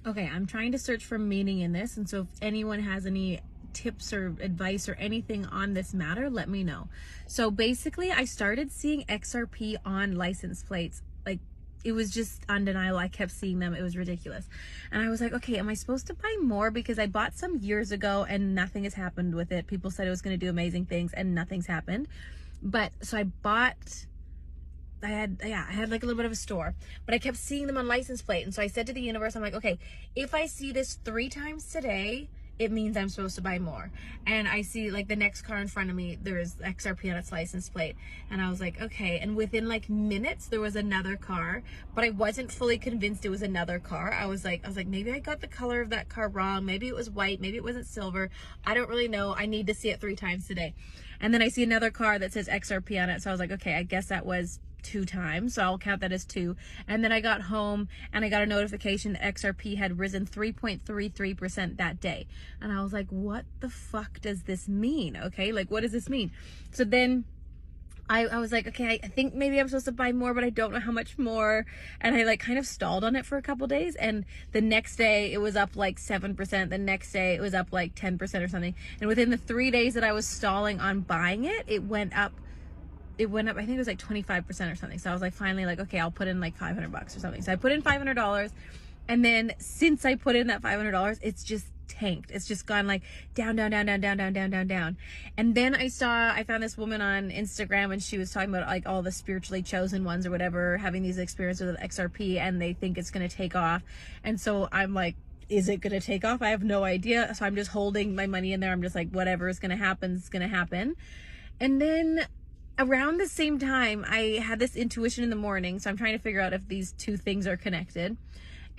Okay, I'm trying to search for meaning in this, and so if anyone has any tips or advice or anything on this matter, let me know. So basically, I started seeing XRP on license plates. Like, it was just undeniable. I kept seeing them. It was ridiculous. And I was like, okay, am I supposed to buy more? Because I bought some years ago and nothing has happened with it. People said it was going to do amazing things and nothing's happened. But so I bought, I had like a little bit of a store, but I kept seeing them on license plate. And so I said to the universe, I'm like, okay, if I see this 3 times today, it means I'm supposed to buy more. And I see like the next car in front of me, there's XRP on its license plate. And I was like, okay. And within like minutes, there was another car, but I wasn't fully convinced it was another car. I was like, maybe I got the color of that car wrong. Maybe it was white. Maybe it wasn't silver. I don't really know. I need to see it 3 times today. And then I see another car that says XRP on it. So I was like, okay, I guess that was 2 times, so I'll count that as 2. And then I got home and I got a notification that XRP had risen 3.33% that day. And I was like, what the fuck does this mean? Okay, like, what does this mean? So then I was like, okay, I think maybe I'm supposed to buy more, but I don't know how much more. And I like kind of stalled on it for a couple days. And the next day it was up like 7%. The next day it was up like 10% or something. And within the 3 days that I was stalling on buying it, it went up, I think it was like 25% or something. So I was like, finally, like, okay, I'll put in like $500 or something. So I put in $500. And then since I put in that $500, it's just tanked. It's just gone like down, down, down, down, down, down, down, down, down. And then I found this woman on Instagram and she was talking about like all the spiritually chosen ones or whatever, having these experiences with XRP and they think it's going to take off. And so I'm like, is it going to take off? I have no idea. So I'm just holding my money in there. I'm just like, whatever is going to happen is going to happen. And then around the same time, I had this intuition in the morning. So I'm trying to figure out if these 2 things are connected.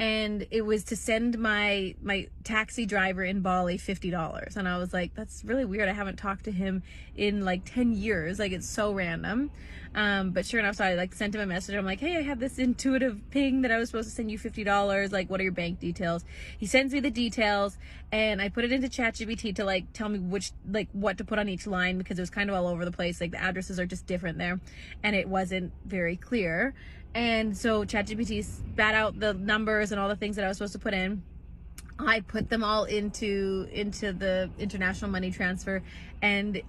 And it was to send my taxi driver in Bali $50. And I was like, that's really weird. I haven't talked to him in like 10 years. Like, it's so random. But sure enough, so I like sent him a message. I'm like, hey, I have this intuitive ping that I was supposed to send you $50. Like, what are your bank details? He sends me the details and I put it into ChatGPT to like tell me what to put on each line, because it was kind of all over the place. Like, the addresses are just different there and it wasn't very clear. And so ChatGPT spat out the numbers and all the things that I was supposed to put in. I put them all into the international money transfer, and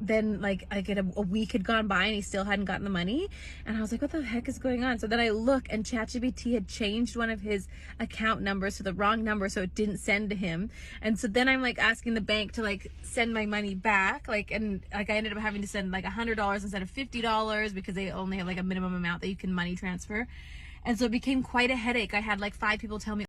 then like I get a week had gone by and he still hadn't gotten the money. And I was like, what the heck is going on? So then I look and ChatGPT had changed one of his account numbers to the wrong number, so it didn't send to him. And so then I'm like asking the bank to like send my money back, and I ended up having to send like $100 instead of $50 because they only have like a minimum amount that you can money transfer. And so it became quite a headache. I had like 5 people tell me